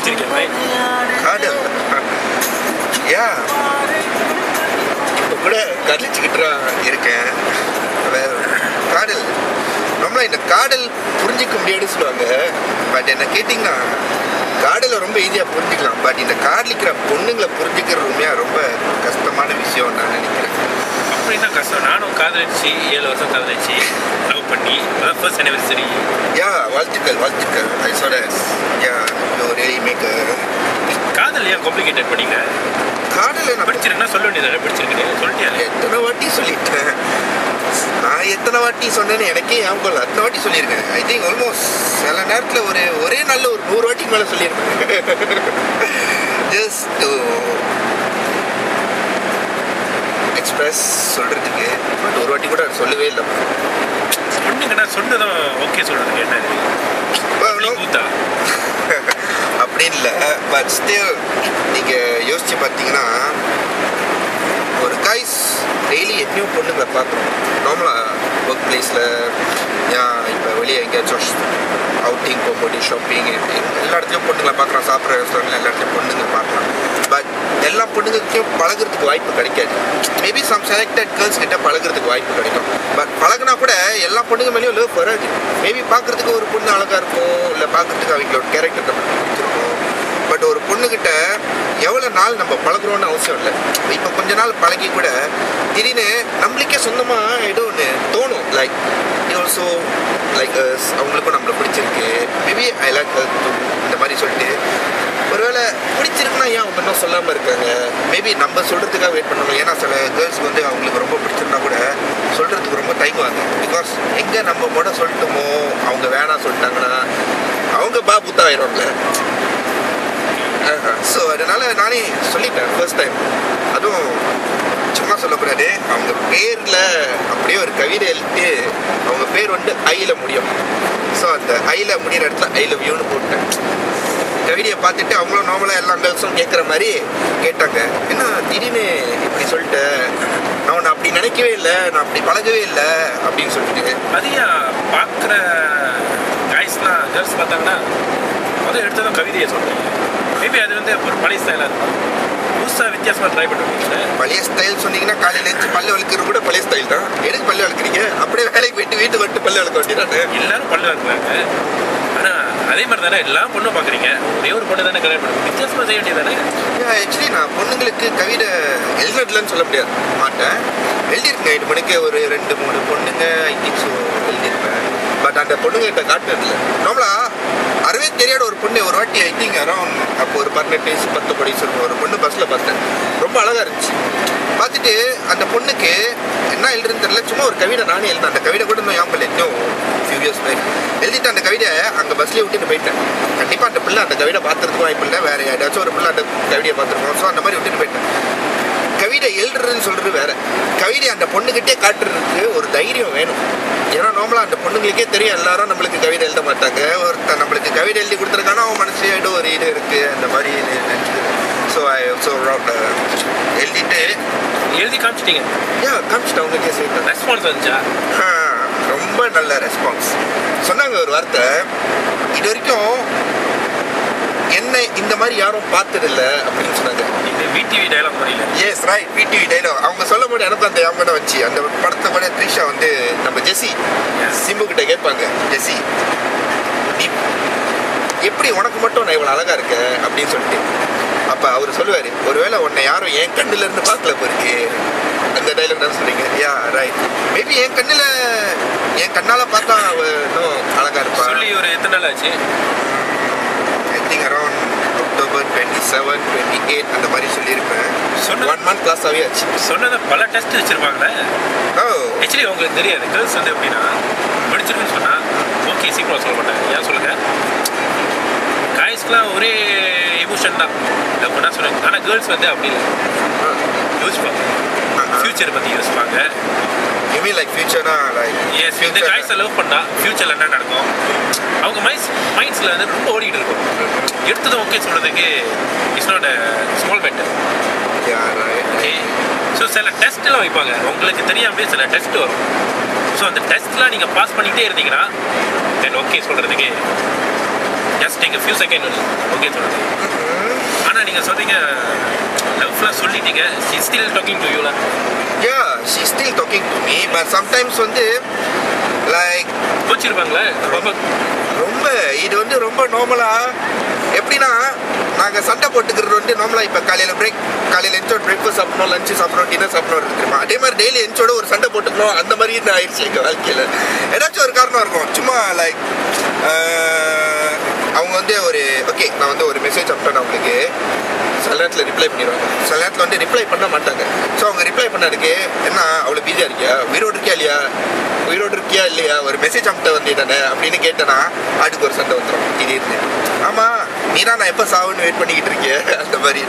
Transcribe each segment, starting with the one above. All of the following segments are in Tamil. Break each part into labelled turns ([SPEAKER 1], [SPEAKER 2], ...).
[SPEAKER 1] காதலிச்சிருக்கேன்.
[SPEAKER 2] காதல் யா இப்போ கூட காதலிச்சுக்கிட்டு இருக்கேன். காதல் நம்மளா இந்த காதல் புரிஞ்சிக்க முடியாதுன்னு சொல்லுவாங்க. பட் என்ன கேட்டிங்கன்னா காதலை ரொம்ப ஈஸியாக புரிஞ்சிக்கலாம். பட் இந்த காதலிக்கிற பொண்ணுங்களை புரிஞ்சிக்கிறது உண்மையாக ரொம்ப கஷ்டமான விஷயம் நான் நினைக்கிறேன்.
[SPEAKER 1] அப்படின்னா கஷ்டம். நானும் காதலிச்சு 7 வருஷம் காதலிச்சு லவ் பண்ணி அதான் ஃபர்ஸ்ட் அனிவர்சரி.
[SPEAKER 2] யா வாழ்த்துக்கள் I said ya you really make
[SPEAKER 1] காதல் ஏன் காம்ப்ளிகேட்டட் பண்ணீங்க?
[SPEAKER 2] காதலை நான்
[SPEAKER 1] பிடிச்சிருக்குன்னா சொல்ல வேண்டியது பிடிச்சிருக்கேன் சொல்லிட்டேன்.
[SPEAKER 2] எத்தனை வாட்டி சொல்லிட்டேன். நான் எத்தனை வாட்டி சொன்னேன்னு எனக்கே ஞாபகம் இல்லை. அத்தனை வாட்டி சொல்லியிருக்கேன். ஐ திங்க் ஆல்மோஸ்ட் சில நேரத்தில் ஒரே நாளில் ஒரு 100 வாட்டிக்கு மேலே சொல்லியிருக்கேன். ஜஸ்ட் டு எக்ஸ்பிரஸ் சொல்கிறதுக்கு. பட் ஒரு வாட்டி கூட சொல்லவே இல்லை.
[SPEAKER 1] பொண்ணுங்கன்னா சொன்னதும் ஓகே சொல்கிறதுக்கு என்ன கூத்தா
[SPEAKER 2] அப்படின்னு இல்லை. பட் ஸ்டில் நீங்கள் யோசித்து பார்த்தீங்கன்னா ஒரு கைஸ் டெய்லி எத்தனையோ பொண்ணுங்களை பார்க்குறோம். நார்மலாக ஒர்க் பிளேஸில் இப்போ வெளியே எங்கேயாச்சும் அவுட்டிங் போகும்போது ஷாப்பிங் எல்லா இடத்துலையும் பொண்ணுங்களை பார்க்குறோம். சாப்பிட்ற ரெஸ்டாரண்ட்டில் எல்லா இடத்துலையும் பொண்ணுங்களை பார்க்கலாம். பட் எல்லா பொண்ணுங்களுக்கும் பழகிறதுக்கு வாய்ப்பு கிடைக்காது. மேபி சம் செலக்டட் கேர்ள்ஸ் கிட்ட பழகிறதுக்கு வாய்ப்பு கிடைக்கும். பட் பழகினா கூட எல்லா பொண்ணுங்க மேலேயும் லவ் வராது. மேபி பார்க்குறதுக்கு ஒரு பொண்ணு அழகாக இருக்கும், இல்லை பார்க்குறதுக்கு அவங்களோட கேரக்டர் நம்ம பிடிச்சிருக்கும். பட் ஒரு பொண்ணுக்கிட்ட எவ்வளோ நாள் நம்ம பழகிறோன்னு அவசியம் இல்லை. இப்போ கொஞ்ச நாள் பழகி கூட திடீர்னு நம்மளுக்கே சொந்தமாக ஏதோ ஒன்று தோணும். லைக் ஆல்சோ லைக் அவங்களுக்கும் நம்மளை பிடிச்சிருக்கு. மேபி ஐ லைக் இந்த மாதிரி சொல்லிட்டு ஒருவேளை பிடிச்சிருக்குன்னா ஏன் அவங்க இன்னும் சொல்லாமல் இருக்காங்க? மேபி நம்ம சொல்கிறதுக்காக வெயிட் பண்ணுவாங்க. ஏன்னா சில கேர்ள்ஸ்க்கு வந்து அவங்களுக்கு ரொம்ப பிடிச்சிருந்தா கூட சொல்கிறதுக்கு ரொம்ப தயங்குவாங்க. பிகாஸ் எங்கே நம்ம கூட சொல்லிட்டோமோ அவங்க வேணாம் சொல்லிட்டாங்கன்னா அவங்க பாபுத்தா ஆயிடுவாங்க. ஸோ அதனால் நானே சொல்லிட்டேன் ஃபர்ஸ்ட் டைம். அதுவும் சும்மா சொல்லக்கூடாது. அவங்க பேரில் அப்படியே ஒரு கவிதை எழுதி அவங்க பேர் வந்து ஐயில் முடியும். ஸோ அந்த ஐயில் முடிகிற இடத்துல ஐ லவ் யூன்னு போட்டேன். கவிதையை பார்த்துட்டு அவங்களும் நார்மலாக எல்லா கேர்ள்ஸும் கேட்குற மாதிரி கேட்டாங்க. என்ன திடீர்னு இப்படி சொல்லிட்டேன், நான் உன்னை அப்படி நினைக்கவே இல்லை, நான் அப்படி பழகவே இல்லை அப்படின்னு சொல்லிட்டு.
[SPEAKER 1] அதையா பார்க்குற காய்ஸ்லாம் கேர்ள்ஸ் பார்த்தாங்கன்னா முதல் எடுத்ததும் கவிதையை சொல்கிறேன். மேபி அது வந்து ஒரு பழைய ஸ்டைலாக இருக்கும். புதுசாக வித்தியாசமாக ட்ரை பண்ணுவீங்க.
[SPEAKER 2] பழைய ஸ்டைல் சொன்னீங்கன்னா காலையில் எழுந்து பல்லு வளர்க்குறது கூட பழைய ஸ்டைல் தான். எதுக்கு பல்லு வளர்க்குறீங்க? அப்படியே வேலைக்கு போயிட்டு வீட்டுக்கு வந்துட்டு பல்லு வளர்க்க வேண்டியதானே?
[SPEAKER 1] எல்லாரும் பல்லு வளர்க்குறாங்க. ஆனால் அதே மாதிரி தானே எல்லா பொண்ணும் பார்க்குறீங்க. ஒரே ஒரு பொண்ணு தானே கல்யாணம் பண்ணுங்க. வித்தியாசமாக செய்ய வேண்டியது தானே?
[SPEAKER 2] ஆக்சுவலி நான் பொண்ணுங்களுக்கு கவிதை எழுதினதுலன்னு சொல்ல முடியாது. மாட்டேன், எழுதியிருக்கேன். 8 மணிக்கு ஒரு 2-3 பொண்ணுங்க ஐ திங்க் ஸோ எழுதியிருப்பேன். பட் அந்த பொண்ணுங்கிட்ட காட்டுறதில்ல. நார்மலாக அறவே தெரியாத ஒரு பொண்ணு ஒரு வாட்டி ஐ திங்க் அரௌண்ட் அப்போ ஒரு 18 வயசு 10 வயசு இருக்கும் ஒரு பொண்ணு பஸ்ஸில் பார்த்தேன். ரொம்ப அழகாக இருந்துச்சு. பார்த்துட்டு அந்த பொண்ணுக்கு என்ன எழுதுன்னு தெரியல, சும்மா ஒரு கவிதை நானே எழுதினேன். அந்த கவிதை கூட இன்னும் ஞாபகம் இன்னும் ஃபியூ இயர்ஸ் பேர் எழுதிட்டு அந்த கவிதை அங்கே பஸ்லேயே விட்டுட்டு போயிட்டேன். கண்டிப்பாக அந்த பிள்ளை அந்த கவிதை பார்த்துறதுக்கு வாய்ப்பு இல்லை. வேறு ஏதாச்சும் ஒரு பிள்ளை அந்த கவிதையை பார்த்துருக்கோம். ஸோ அந்த மாதிரி விட்டுட்டு போயிட்டேன். கவிதை எழுதுறதுன்னு சொல்கிறது வேறு, கவிதை அந்த பொண்ணுக்கிட்டே காட்டுறதுக்கு ஒரு தைரியம் வேணும். ஏன்னா நார்மலாக அந்த பொண்ணுங்களுக்கே தெரியும் எல்லாரும் நம்மளுக்கு கவிதை எழுத மாட்டாங்க. ஒருத்தர் நம்மளுக்கு கவிதை எழுதி கொடுத்துருக்கானா அவன் மனசு ஏதோ ஒரு இது இருக்குது அந்த மாதிரி ஸோ எழுதிட்டு
[SPEAKER 1] எழுதி காமிச்சிட்டீங்க?
[SPEAKER 2] காமிச்சிட்டேன். அவங்களுக்கே சேர்த்து
[SPEAKER 1] ரெஸ்பான்ஸ் வந்துச்சா?
[SPEAKER 2] ரொம்ப நல்ல ரெஸ்பான்ஸ். சொன்னாங்க ஒரு வார்த்தை, இது வரைக்கும் என்ன இந்த மாதிரி யாரும் பார்த்ததில்லை அப்படின்னு சொன்னாங்க.
[SPEAKER 1] இது விடிவி டைலாக் புரியல.
[SPEAKER 2] S right, VTV dialogue. அவங்க சொல்லும் போது எனக்கும் அந்த ஞாபகம் வச்சு அந்த படத்தை கூட த்ரிஷா வந்து நம்ம ஜெஸி சிம்பு கிட்ட கேட்பாங்க, ஜெஸி நீ எப்படி உனக்கு மட்டும் நான் இவ்வளோ அழகாக இருக்கேன் அப்படின்னு சொல்லிட்டு. அப்போ அவர் சொல்லுவார், ஒருவேளை உன்னை யாரும் என் கண்ணுலேருந்து பார்க்கல போருக்கு. அந்த டைலாக் தான் சொல்றீங்க. Yeah right. மேபி என் கண்ணால் பார்த்தா இன்னும் அழகாக இருப்பா.
[SPEAKER 1] சொல்லி ஒரு எத்தனை நாள் ஆச்சு?
[SPEAKER 2] ஐ திங்க் அரௌண்ட் அக்டோபர் 27, 28 அந்த மாதிரி சொல்லியிருப்பேன். 1 month கிளாஸாகவே ஆச்சு.
[SPEAKER 1] சொன்னதை பல டெஸ்ட் வச்சுருப்பாங்களே. ஆக்சுவலி உங்களுக்கு தெரியாது. கேர்ள்ஸ் வந்து எப்படின்னா படிச்சிருக்குன்னு சொன்னால் ஓகே சீக்கிரம் சொல்ல மாட்டாங்க. ஏன் சொல்லுங்கள், காய்ஸ்க்குலாம் ஒரே எமோஷன் தான் அப்படின்னா சொல்லுவாங்க. ஆனால் கேர்ள்ஸ் வந்து அப்படி இல்லை, யோசிப்பாங்க. ஃப்யூச்சரை பற்றி யோசிப்பாங்க.
[SPEAKER 2] யூ மீன் லைக் ஃபியூச்சர்னா லைக்
[SPEAKER 1] எஸ், இந்த காய்ஸை லவ் பண்ணால் ஃப்யூச்சரில் என்ன நடக்கும் அவங்க மைண்ட்ஸில் வந்து ரொம்ப ஓடிக்கிட்டு இருக்கும். எடுத்ததும் ஓகே சொல்கிறதுக்கு it's not a small matter. Okay, so சில டெஸ்ட்லாம் வைப்பாங்க. உங்களுக்கு தெரியாமலே சில டெஸ்ட் வரும். ஸோ அந்த டெஸ்ட்லாம் நீங்கள் பாஸ் பண்ணிகிட்டே இருந்தீங்கன்னா தென் ஓகே சொல்கிறதுக்கு just take a few second okay சொல்லுங்க. ஆனால் நீங்கள் சொல்கிறீங்க லவ்லாம் சொல்லிட்டீங்க, she still talking to you lah.
[SPEAKER 2] Yeah, she's still talking to me, but sometimes வந்து லைக்
[SPEAKER 1] போச்சிருப்பாங்களே
[SPEAKER 2] ரொம்ப இது வந்து ரொம்ப நார்மலாக எப்படின்னா நாங்கள் சண்டை போட்டுக்கிறது வந்து நார்மலாக இப்போ காலையில் எஞ்சோட பிரேக்ஃபாஸ்ட் சாப்பிடணும், லஞ்சு சாப்பிடணும், டின்னர் சாப்பிடணும் தெரியுமா? அதே மாதிரி டெய்லி எஞ்சோட ஒரு சண்டை போட்டுக்கணும் அந்த மாதிரி ஆயிடுச்சு எங்கள் வாழ்க்கையில். ஏதாச்சும் ஒரு காரணம் இருக்கும். சும்மா லைக் அவங்க வந்து ஒரு ஓகே நான் வந்து ஒரு மெசேஜ் அனுப்பிட்டேன் அவங்களுக்கு, சில நேரத்தில் ரிப்ளை பண்ணிடுவாங்க, சில நேரத்தில் வந்து ரிப்ளை பண்ண மாட்டாங்க. ஸோ அவங்க ரிப்ளை பண்ணதுக்கு என்ன அவ்வளோ பிஸியாக இருக்கியா, உயிரோடு இருக்கியா இல்லையா, ஒரு மெசேஜ் அனுப்பிட்ட வந்து தானே அப்படின்னு கேட்டேன்னா அதுக்கு ஒரு சண்டை வந்துடும் திடீர்னு. ஆமாம் நீ தான் நான் எப்போ சாவுன்னு வெயிட் பண்ணிக்கிட்டு இருக்கேன் அந்த மாதிரி.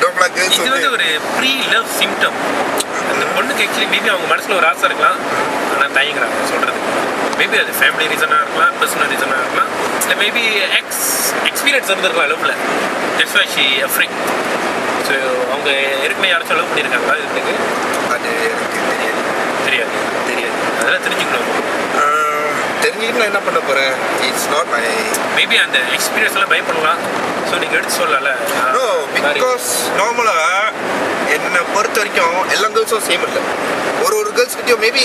[SPEAKER 1] இது வந்து ஒரு ப்ரீ லவ் சிம்டம். அந்த பொண்ணுக்கு ஆக்சுவலி மேபி அவங்க மனசில் ஒரு ஆசை இருக்கலாம், ஆனால் தயங்குறாங்க சொல்கிறது. மேபி அது ஃபேமிலி ரீசனாக இருக்கலாம், பர்சனல் ரீசனாக இருக்கலாம், இல்லை மேபி எக்ஸ்பீரியன்ஸ் இருந்திருக்கலாம் லவ்வில். That's why she afraid. So அவங்க ஏற்கனவே யாராச்சும் லவ் பண்ணியிருக்காங்களா இதுக்கு?
[SPEAKER 2] அது எனக்கு தெரியாது.
[SPEAKER 1] அதெல்லாம் தெரிஞ்சுக்கணும்.
[SPEAKER 2] தெரிஞ்சுக்கிட்டு என்ன பண்ண போகிறேன்? இட்ஸ் நாட் மை
[SPEAKER 1] மேபி அந்த எக்ஸ்பீரியன்ஸ்லாம் பயப்படலாம். ஸோ நீங்கள் எடுத்து சொல்லல.
[SPEAKER 2] நோ, பிகாஸ் நார்மலாக என்னை பொறுத்த வரைக்கும் எல்லா கேர்ள்ஸும் சேம் இல்லை. ஒரு கேர்ள்ஸ்கிட்டையும் மேபி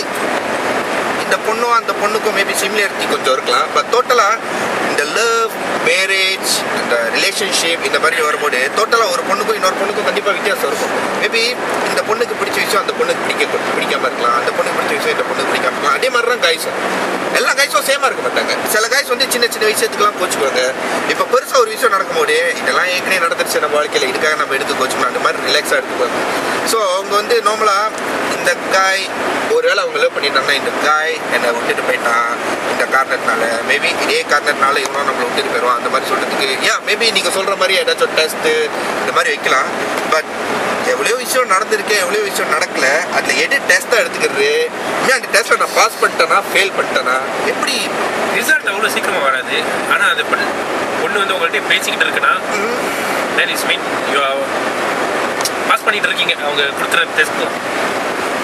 [SPEAKER 2] இந்த பொண்ணும் அந்த பொண்ணுக்கும் மேபி சிமிலாரிட்டி கொஞ்சம் இருக்கலாம். பட் டோட்டலாக இந்த லவ், மேரேஜ், இந்த ரிலேஷன்ஷிப் இந்த மாதிரி வரும்போது டோட்டலாக ஒரு பொண்ணுக்கும் இன்னொரு பொண்ணுக்கும் கண்டிப்பாக வித்தியாசம் இருக்கும். மேபி இந்த பொண்ணுக்கு பிடிச்ச விஷயம் அந்த பொண்ணுக்கு பிடிக்காமல் இருக்கலாம், அந்த பொண்ணுக்கு பிடிச்ச விஷயம் இந்த பொண்ணுக்கு பிடிக்காம இருக்கலாம். அதே மாதிரி தான் கைஸும் எல்லா கைஸும் சேமாக இருக்க மாட்டாங்க. சில கைஸ் வந்து சின்ன சின்ன விஷயத்துக்குலாம் கோச்சுக்குவாங்க. இப்போ பெருசாக ஒரு விஷயம் நடக்கும்போது இதெல்லாம் ஏற்கனவே நடந்துருச்சு நம்ம வாழ்க்கையில், இதுக்காக நம்ம எடுத்து கோச்சுக்கணும் அந்த மாதிரி ரிலாக்ஸாக எடுத்துக்குவாங்க. ஸோ அவங்க வந்து நார்மலாக இந்த காய் ஒருவேளை அவங்க லவ் பண்ணிட்டாங்கன்னா இந்த காய் என்னை விட்டுட்டு போயிட்டான் இந்த காரணத்தினால, மேபி இதே காரணத்தினால இவனும் நம்மளை விட்டுட்டு போயிடுவான் அந்த மாதிரி சொல்கிறதுக்கு மேபி நீங்கள் சொல்கிற மாதிரி ஏதாச்சும் டெஸ்ட்டு இந்த மாதிரி வைக்கலாம். பட் எவ்வளோ விஷயம் நடந்திருக்கு, எவ்வளோ விஷயம் நடக்கல, அதில் எது டெஸ்ட்டாக எடுத்துக்கிறது, அந்த டெஸ்ட்டை நான் பாஸ் பண்ணிட்டேனா ஃபெயில் பண்ணிட்டேனா, எப்படி
[SPEAKER 1] ரிசல்ட் அவ்வளோ சீக்கிரமாக வராது. ஆனால் அது பொண்ணு வந்து உங்கள்கிட்ட பேசிக்கிட்டு இருக்குன்னா that is mean you are pass பண்ணிகிட்டு இருக்கீங்க. அவங்க கொடுக்குற டெஸ்ட்லாம்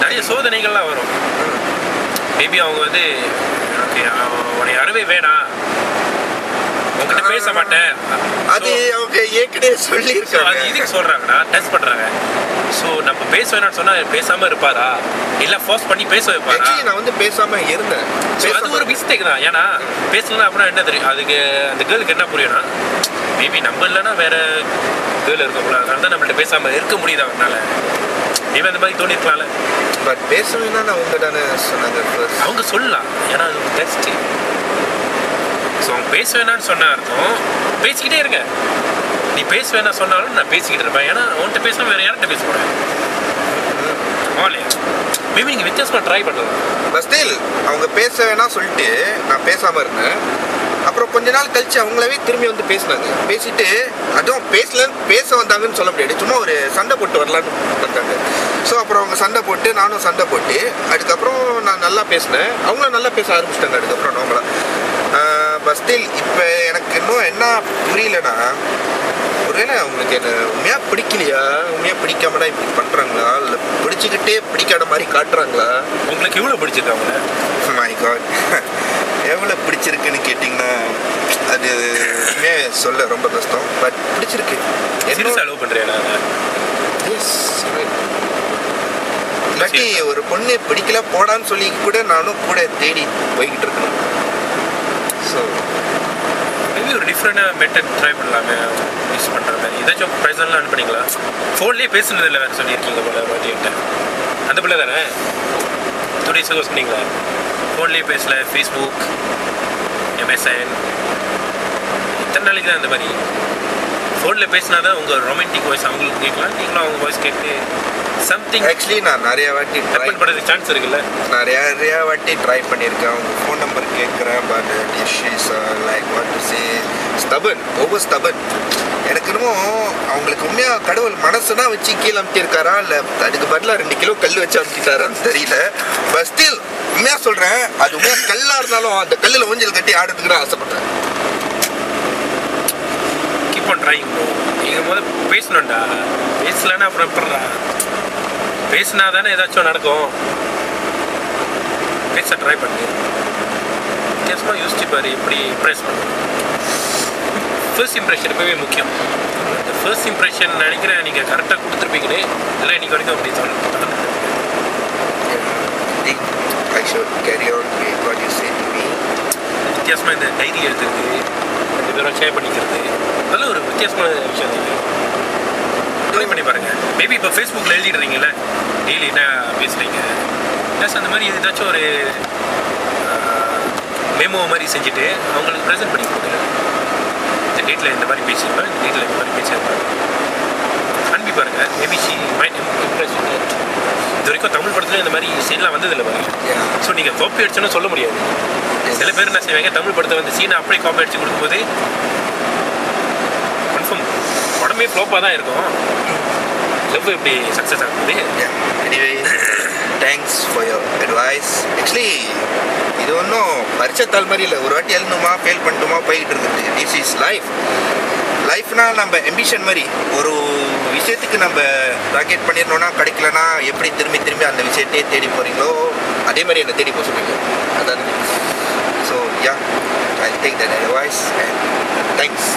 [SPEAKER 1] நிறைய சோதனைகள்லாம் வரும். மேபி அவங்க வந்து ஓகே உன்னை அறவே வேணாம், உங்ககிட்ட பேச மாட்டேன்,
[SPEAKER 2] அது அவங்க ஏற்கனவே சொல்லியிருக்காங்க.
[SPEAKER 1] அது இதுக்கு சொல்கிறாங்கன்னா டெஸ்ட் பண்ணுறாங்க. ஸோ நம்ம பேச வேணாம்னு சொன்னால் பேசாமல் இருப்பாரா, இல்லை ஃபோர்ஸ் பண்ணி பேச வைப்பாரா?
[SPEAKER 2] நான் வந்து பேசாமல் இருந்தேன்.
[SPEAKER 1] ஸோ அது ஒரு மிஸ்டேக் தான். ஏன்னா பேசலாம் அப்படின்னா என்ன தெரியும், அதுக்கு அந்த கேர்ளுக்கு என்ன புரியும்னா மேபி நம்ம இல்லைன்னா வேறு கேர்ள் இருக்கக்கூடாது, அதனால தான் நம்மள்ட்ட பேசாமல் இருக்க முடியுது அவங்களால. மேபி அந்த மாதிரி தோணிருக்கலாம்ல.
[SPEAKER 2] பட் பேச வேணான்னு அவங்க தானே சொன்னாங்க.
[SPEAKER 1] அவங்க சொல்லலாம், ஏன்னா அது ஒரு டெஸ்ட்டு. ஸோ அவங்க பேச வேணான்னு சொன்ன அர்த்தம் பேசிக்கிட்டே இருங்க. நீ பேச வேணாம் சொன்னாலும் நான் பேசிக்கிட்டு இருப்பேன், ஏன்னா உன்கிட்ட பேசினா வேறு யார்கிட்ட பேச போகிறேன். மேபி நீங்கள் வித்தியாசமாக ட்ரை பண்ணலாம்.
[SPEAKER 2] பட் ஸ்டில் அவங்க பேச வேணாம் சொல்லிட்டு நான் பேசாமல் இருந்தேன். அப்புறம் கொஞ்ச நாள் கழிச்சு அவங்களாவே திரும்பி வந்து பேசினாங்க. பேசிட்டு அதுவும் பேச வந்தாங்கன்னு சொல்ல முடியாது, சும்மா ஒரு சண்டை போட்டு வரலான்னு வந்தாங்க. ஸோ அப்புறம் அவங்க சண்டை போட்டு நானும் சண்டை போட்டு அதுக்கப்புறம் நான் நல்லா பேசினேன், அவங்களும் நல்லா பேச ஆரம்பிச்சிட்டாங்க அதுக்கப்புறம் நார்மலாக. பட் ஸ்டில் இப்போ எனக்கு இன்னும் என்ன புரியலன்னா, ஒருவேளை அவங்களுக்கு என்ன உண்மையாக பிடிக்கலையா, உண்மையாக பிடிக்காமனா இப்படி பண்ணுறாங்களா, இல்லை பிடிச்சிக்கிட்டே பிடிக்காத மாதிரி காட்டுறாங்களா?
[SPEAKER 1] உங்களுக்கு எவ்வளோ பிடிச்சிருக்காங்க?
[SPEAKER 2] மை காட், எவ்வளோ பிடிச்சிருக்குன்னு கேட்டிங்கன்னா அது சொல்ல ரொம்ப கஷ்டம். பட் பிடிச்சிருக்கு.
[SPEAKER 1] என்ன செலவு பண்ணுறேன்
[SPEAKER 2] இல்லாட்டி ஒரு பொண்ணு பிடிக்கல போடான்னு சொல்லி கூட நானும் கூட தேடி போய்கிட்டு இருக்கணும். ஸோ
[SPEAKER 1] மேபி ஒரு டிஃப்ரெண்டாக மெத்தட் ட்ரை பண்ணலாமே யூஸ் பண்ணுற மாதிரி. ஏதாச்சும் ப்ரைஸ்லாம் அனுப்புனீங்களா? ஃபோன்லேயே பேசுனது இல்லை வேறு சொல்லியிருக்கீங்க போல வாட்டிகிட்ட. அந்த பிள்ளை தானே 2 days ago சொன்னீங்களா? ஃபோன்லேயே பேசல, ஃபேஸ்புக், MSN, இத்தனை நாளைக்கு தான் அந்த மாதிரி ஃபோனில் பேசினா தான் உங்கள் ரொமான்டிக் வாய்ஸ் அவங்களுக்கு கேட்கலாம், நீங்களும் அவங்க வாய்ஸ் கேட்டு சம்திங்.
[SPEAKER 2] ஆக்சுவலி நான் நிறைய வாட்டி ட்ரை
[SPEAKER 1] பண்ணுறதுக்கு சான்ஸ் இருக்குல்ல.
[SPEAKER 2] நிறைய வாட்டி ட்ரை பண்ணியிருக்கேன். அவங்க ஃபோன் நம்பர் கேட்குறேன். But is like what to say stubborn, over stubborn. எனக்கு இன்னமும் அவங்களுக்கு உண்மையாக கடவுள் மனசுனா வச்சு கீழே அமுத்திருக்காரா, இல்லை அதுக்கு பதிலாக 2 கிலோ கல் வச்சு அமுத்திட்டாரான்னு தெரியல. பட் ஸ்டில் உண்மையாக சொல்கிறேன், அது உண்மையாக கல்லாக இருந்தாலும் அந்த கல்லில் ஊஞ்சல் கட்டி ஆடுறதுக்கு தான் ஆசைப்பட்றேன்.
[SPEAKER 1] Keep on trying. நீங்கள் முதல்ல பேசணும்டா, பேசலன்னா அப்புறம் எப்படா? பேசினா தானே ஏதாச்சும் நடக்கும். பேச ட்ரை பண்ணி வித்தியாசமாக யோசிச்சு பாரு, எப்படி இம்ப்ரெஸ் பண்ண. ஃபர்ஸ்ட் இம்ப்ரெஷன் எப்பவுமே முக்கியம். இந்த ஃபர்ஸ்ட் இம்ப்ரெஷன் நினைக்கிறேன் நீங்கள் கரெக்டாக கொடுத்துருப்பீங்கன்னு இதெல்லாம் இன்னைக்கு வரைக்கும் அப்படி தோணும்.
[SPEAKER 2] I should carry on with what you said to me.
[SPEAKER 1] வித்தியாசமாக இந்த டைரி எழுதுறது, 2 பேரும் ஷேர் பண்ணிக்கிறது, அதெல்லாம் ஒரு வித்தியாசமான விஷயம் தான். ட்ரை பண்ணி பாருங்கள். மேபி இப்போ ஃபேஸ்புக்கில் எழுதிடுறீங்களே டெய்லி என்ன பேசுகிறீங்க, ப்ளஸ் அந்த மாதிரி ஏதாச்சும் ஒரு மெமோ மாதிரி செஞ்சுட்டு அவங்களுக்கு ப்ரெசென்ட் பண்ணி கொடுங்க. இந்த டேட்டில் இந்த மாதிரி பேசியிருப்பேன், இந்த டேட்டில் இந்த மாதிரி பேசியிருப்பேன் அனுப்பி பாருங்கள். Maybe she might Impress. இது வரைக்கும் தமிழ் படத்தில் இந்த மாதிரி சீன்லாம் வந்ததில்லை பாருங்க. ஸோ நீங்கள் காப்பி அடிச்சோன்னு சொல்ல முடியாது. சில பேர் என்ன செய்வாங்க, தமிழ் படத்தை வந்து சீனை அப்படியே காப்பி அடிச்சு கொடுக்கும்போது கன்ஃபார்ம் உடம்பே ஃப்ளோப்பாக தான் இருக்கும். லவ் எப்படி சக்ஸஸ் ஆகுது.
[SPEAKER 2] Anyway thanks for your advice. Actually இது ஒன்றும் பரிச்சத்தால் மாதிரி இல்லை. ஒரு வாட்டி எழுணுமா ஃபெயில் பண்ணிட்டோமா போய்கிட்டு இருக்குது. This is life. லைஃப்னா நம்ம எம்பிஷன் மாதிரி ஒரு விஷயத்துக்கு நம்ம டார்கெட் பண்ணிடணும்னா கிடைக்கலன்னா எப்படி திரும்பி திரும்பி அந்த விஷயத்தையே தேடி போகிறீங்களோ அதே மாதிரி என்னை தேடி போக சொல்லுவீங்க. அதான். So yeah, I take that advice and thanks.